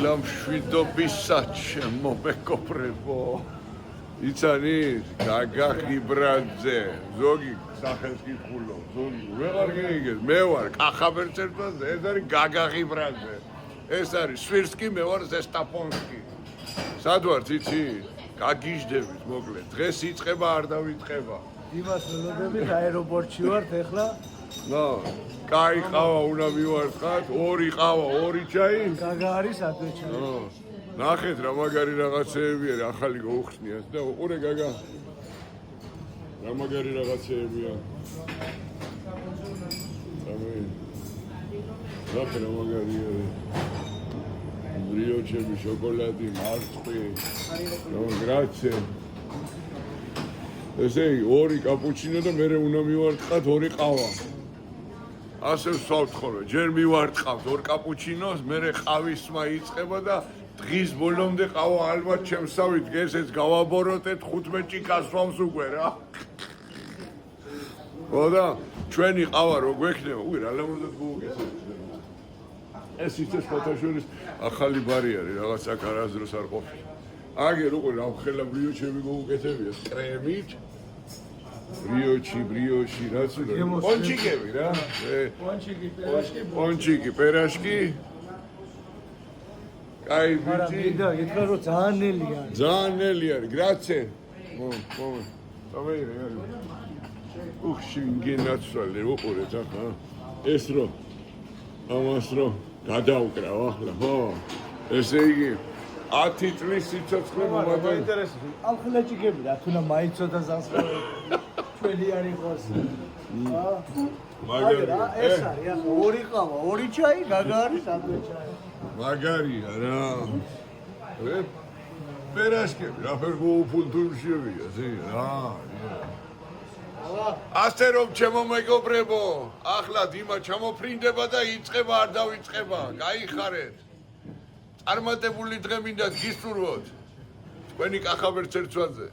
დილა მშვიდობისაც ჩემო მეკობრებო. იცანი, გაგახიბრაძე, ზოგი სახელს კითხულობ, ზოგი ვეღარ გეიგეს, მე ვარ კახაბერცერტვაზე, ეს არის გაგახიბრაძე. ეს არის სვირსკი, მე ვარ ზესტაფონსკი. სად ვარ, იცი? გაგიჟდებით, მოკლედ. დღეს იწყება, არ დავიწყება. იმას ველოდებით აეროპორტში ვართ ეხლა. ნო, კაი ყავა უნდა მივარცხათ, 2 ყავა, 2 ჩაი. გაგა არის ადვეჩაი. ნახეთ რა მაგარი რაღაცეები არის, ახალი გაუხსნიათ და უყურე გაგა. რა მაგარი რაღაცეებია. ნახე რა მაგარი არის. ბრიოჩები, შოკოლადი, მარცხვი. გრაცე. ესე იგი 2 კაპუჩინო და მე უნდა მივარცხათ 2 ყავა. ასე ვსვავთ ხოლმე, ჯერ მივარცხავთ 2 კაპუჩინოს, მე ყავისმა იწყება და დღის ბოლომდე ყავა ალბათ ჩემსავით გეს ეს გავაბოროტეთ 15 ჭიქას სვამს უკვე რა. ხოდა ჩვენი ყავა რო გვექნება, უი რა ლამაზად გუგესეთ. ეს ის ფოტოშურის ახალი ბარი არის, რაღაც აქ არასდროს არ ყოფილი. აგერ უკვე რა ხელა ბრიოჩები გუგესებია, კრემით. ბრიოში, რაც უნდა. პონჩიკები რა. პონჩიკი, პერაშკი. კაი ბიჭი. და ითქვა რომ ძალიან ნელი არის. ძალიან ნელი არის, გრაცე. დავეირე არის. შინგენაცვალე უყურეთ ახლა. ეს რო ამას რო გადავკრავ ახლა, ხო? ესე იგი 10 წლის სიცოცხლე მომავალ ინტერესებს. ალხლაჭიგები რა თუნა მაიცოდა ზანსხავი. ჩვენი არ იყოს. მაგარია. ეს არის ახლა 2 ყავა, 2 ჩაი, გაგა არის ადვეჩაი. მაგარია რა. პერაშკები, რა ფერ გუუფუნტურშევია, რა. ასე რომ ჩემო მეგობრებო, ახლა დიმა ჩამოფრინდება და იწყება არ დავიწყება. გაიხარეთ. წარმატებული დღე მინდათ გისურვოთ. თქვენი კახაბერცერტვაზე.